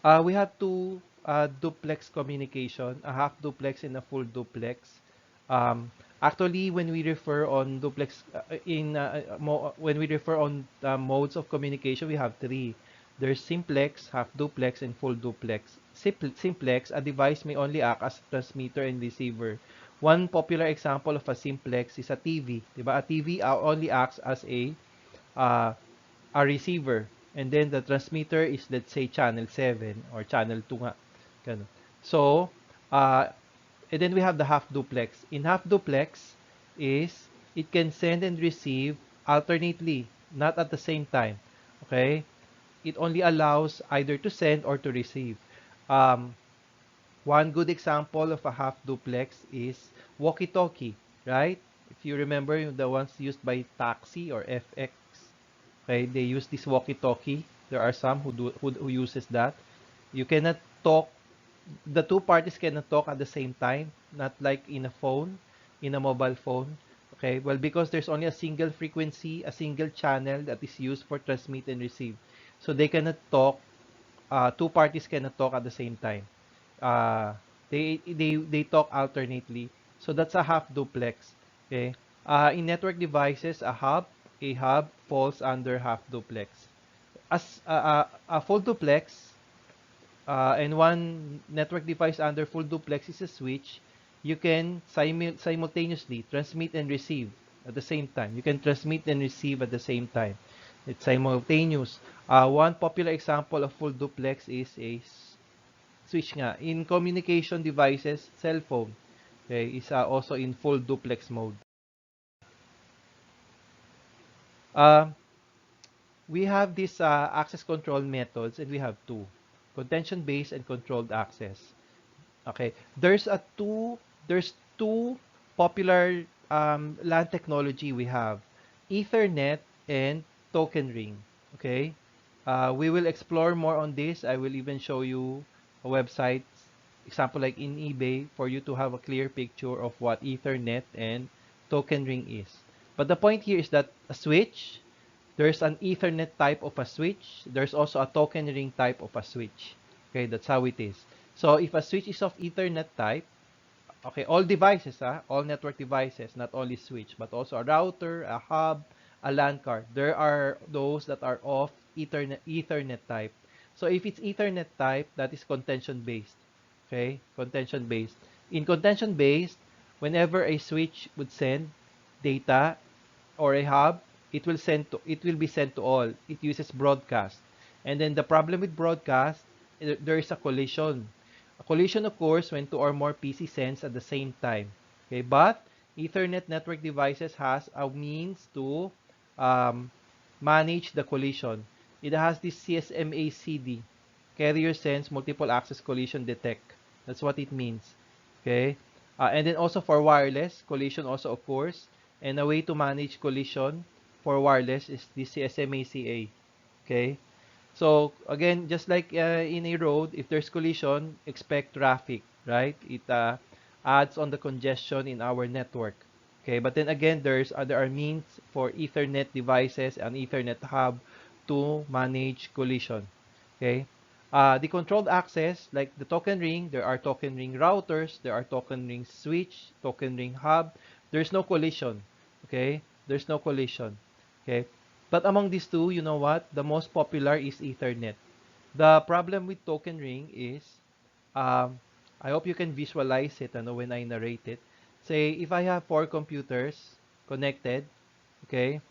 We have two duplex communication, a half duplex and a full duplex. Actually, when we refer on duplex when we refer on modes of communication, we have three. There's simplex, half duplex, and full duplex. Simplex, a device may only act as transmitter and receiver. One popular example of a simplex is a TV. Diba? A TV only acts as uh, a receiver. And then the transmitter is, let's say, channel 7 or channel 2 nga. Ganun. So, uh, and then we have the half duplex. In half duplex is it can send and receive alternately, not at the same time. Okay? It only allows either to send or to receive. Um, One good example of a half duplex is walkie-talkie, right? If you remember the ones used by Taxi or FX, okay, they use this walkie-talkie. There are some who uses that. You cannot talk. The two parties cannot talk at the same time, not like in a phone, in a mobile phone. Okay, well, because there's only a single frequency, a single channel that is used for transmit and receive, so they cannot talk. Two parties cannot talk at the same time. Uh, they talk alternately. So that's a half duplex. Okay. In network devices, a hub falls under half duplex. As a full duplex and one network device under full duplex is a switch, you can simultaneously transmit and receive at the same time. You can transmit and receive at the same time. It's simultaneous. One popular example of full duplex is a switch nga. In communication devices, cell phone, okay, is also in full duplex mode. Uh, we have these access control methods, and we have two: contention-based and controlled access. Okay, there's two popular LAN technology we have: Ethernet and token ring. Okay, we will explore more on this. I will even show you a website example like in eBay for you to have a clear picture of what Ethernet and token ring is. But the point here is that a switch, there's an Ethernet type of a switch. There's also a token ring type of a switch. Okay, that's how it is. So if a switch is of Ethernet type, okay, all devices, all network devices, not only switch, but also a router, a hub, a LAN card. There are those that are of Ethernet type. So if it's Ethernet type, that is contention based. Okay, contention based. In contention based, whenever a switch would send data or a hub, it will be sent to all. It uses broadcast. And then the problem with broadcast, there is a collision. A collision occurs when two or more PC sends at the same time. Okay, but Ethernet network devices has a means to um, manage the collision. It has this CSMA-CD, carrier sense multiple access collision detect. That's what it means. Okay, and then also for wireless, collision also occurs. And a way to manage collision for wireless is the CSMACA. Okay. So again, just like in a road, if there's collision, expect traffic, right? It adds on the congestion in our network. Okay, but then again, there are means for Ethernet devices and Ethernet hub to manage collision. Okay, the controlled access, like the token ring, there are token ring routers, there are token ring switch, token ring hub. There's no collision. Okay, there's no collision. Okay, but among these two, you know what? The most popular is Ethernet. The problem with token ring is, um, I hope you can visualize it when I narrate it. Say, if I have four computers connected, okay,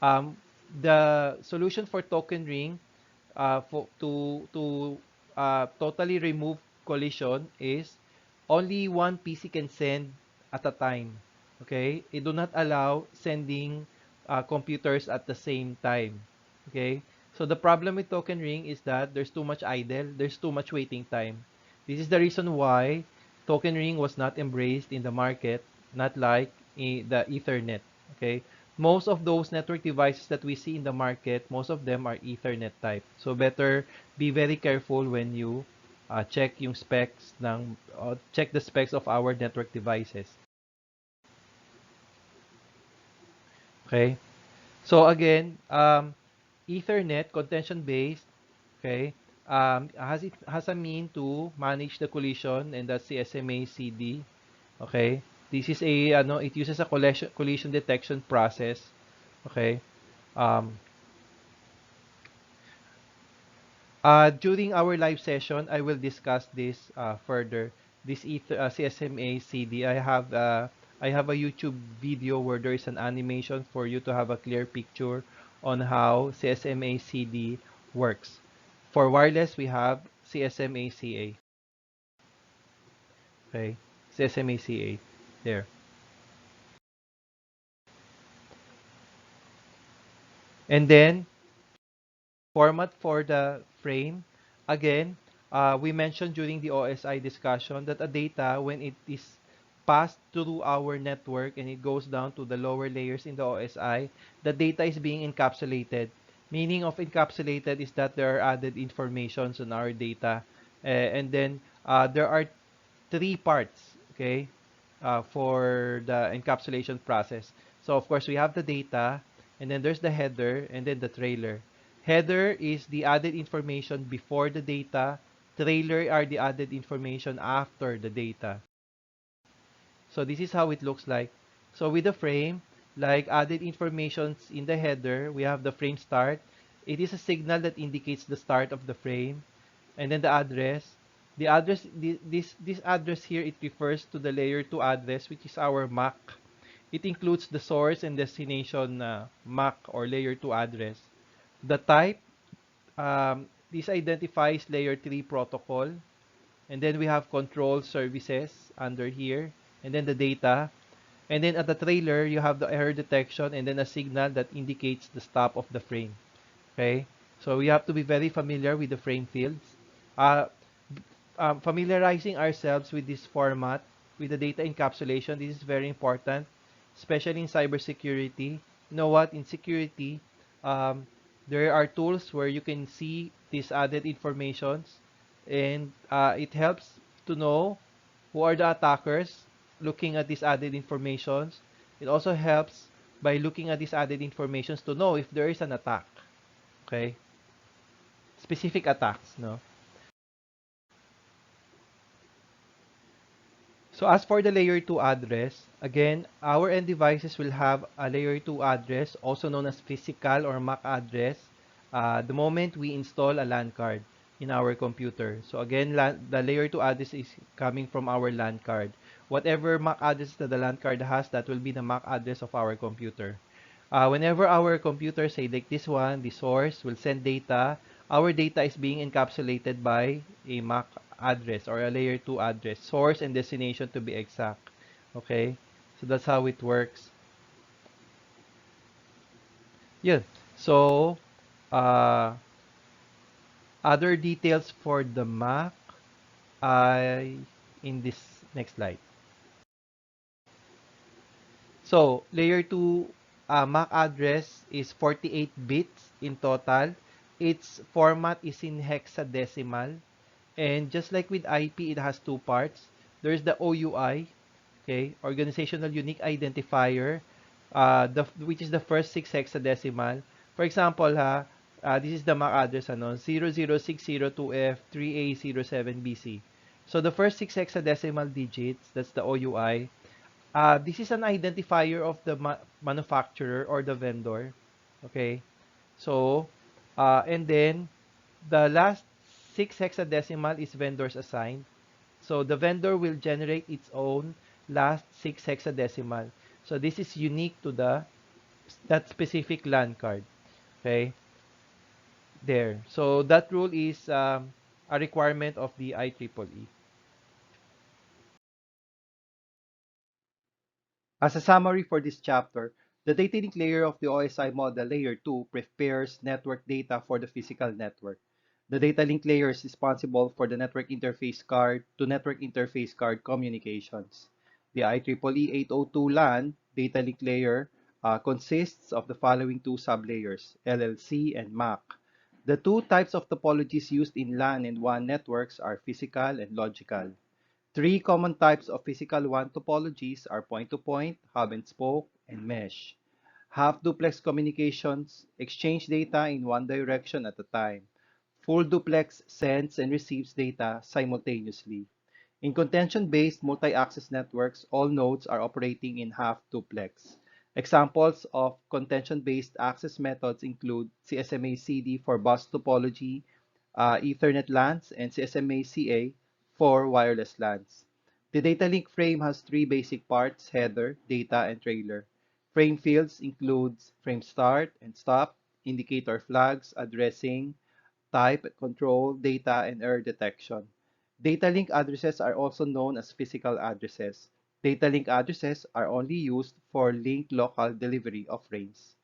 um, the solution for token ring to totally remove collision is only one PC can send at a time. Okay, it do not allow sending computers at the same time. Okay, so the problem with token ring is that there's too much idle, there's too much waiting time. This is the reason why token ring was not embraced in the market, not like the Ethernet. Okay, most of those network devices that we see in the market, most of them are Ethernet type. So better be very careful when you check the specs of our network devices. Okay? So again, Ethernet contention based, okay? has a mean to manage the collision, and that's the SMA CD. Okay, this is a it uses a collision detection process. Okay, um, during our live session, I will discuss this further. This CSMA CD, I have a YouTube video where there is an animation for you to have a clear picture on how CSMA CD works. For wireless, we have CSMA CA. Okay, CSMA CA there. And then format for the frame. Again, we mentioned during the OSI discussion that a data, when it is passed through our network and it goes down to the lower layers in the OSI, the data is being encapsulated. Meaning of encapsulated is that there are added informations on our data. And then there are three parts, okay, for the encapsulation process. So of course we have the data, and then there's the header, and then the trailer. Header is the added information before the data. Trailer are the added information after the data. So this is how it looks like. So with the frame, like added informations in the header, we have the frame start. It is a signal that indicates the start of the frame. And then the address. The address, this address here, it refers to the layer 2 address, which is our MAC. It includes the source and destination MAC or layer 2 address. The type, this identifies layer 3 protocol. And then we have control services under here. And then the data. And then at the trailer, you have the error detection and then a signal that indicates the stop of the frame. Okay? So we have to be very familiar with the frame fields. Uh, Familiarizing ourselves with this format, with the data encapsulation, this is very important, especially in cybersecurity. You know what? In security, um, there are tools where you can see these added informations, and it helps to know who are the attackers looking at these added informations. It also helps by looking at these added informations to know if there is an attack. Okay? Specific attacks, no? So as for the layer 2 address, again, our end devices will have a layer 2 address, also known as physical or MAC address, the moment we install a LAN card in our computer. So again, the layer 2 address is coming from our LAN card. Whatever MAC address that the LAN card has, that will be the MAC address of our computer. Whenever our computer, say like this one, the source will send data, our data is being encapsulated by a MAC address or a layer 2 address, source and destination to be exact. Okay, so that's how it works. Yeah, so uh, other details for the MAC I in this next slide. So layer 2 MAC address is 48 bits in total. Its format is in hexadecimal. And just like with IP, it has two parts. There's the OUI, okay, Organizational Unique Identifier, which is the first six hexadecimal. For example, this is the MAC address, 00602F3A07BC. So the first six hexadecimal digits, that's the OUI. This is an identifier of the manufacturer or the vendor, okay. So, and then the last six hexadecimal is vendors assigned. So the vendor will generate its own last six hexadecimal. So this is unique to that specific LAN card. Okay, there. So that rule is a requirement of the IEEE. As a summary for this chapter, the data link layer of the OSI model layer 2 prepares network data for the physical network. The data link layer is responsible for the network interface card to network interface card communications. The IEEE 802 LAN data link layer consists of the following two sublayers, LLC and MAC. The two types of topologies used in LAN and WAN networks are physical and logical. Three common types of physical WAN topologies are point-to-point, hub-and-spoke, and mesh. Half-duplex communications exchange data in one direction at a time. Full duplex sends and receives data simultaneously. In contention-based multi-access networks, all nodes are operating in half-duplex. Examples of contention-based access methods include CSMA-CD for bus topology, Ethernet LANs, and CSMA-CA for wireless LANs. The data link frame has three basic parts: header, data, and trailer. Frame fields includes frame start and stop, indicator flags, addressing, type, control, data, and error detection. Data link addresses are also known as physical addresses. Data link addresses are only used for linked local delivery of frames.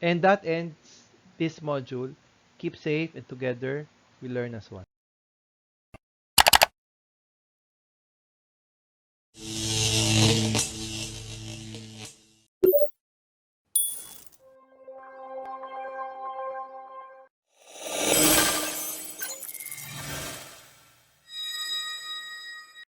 And that ends this module. Keep safe and together we learn as one.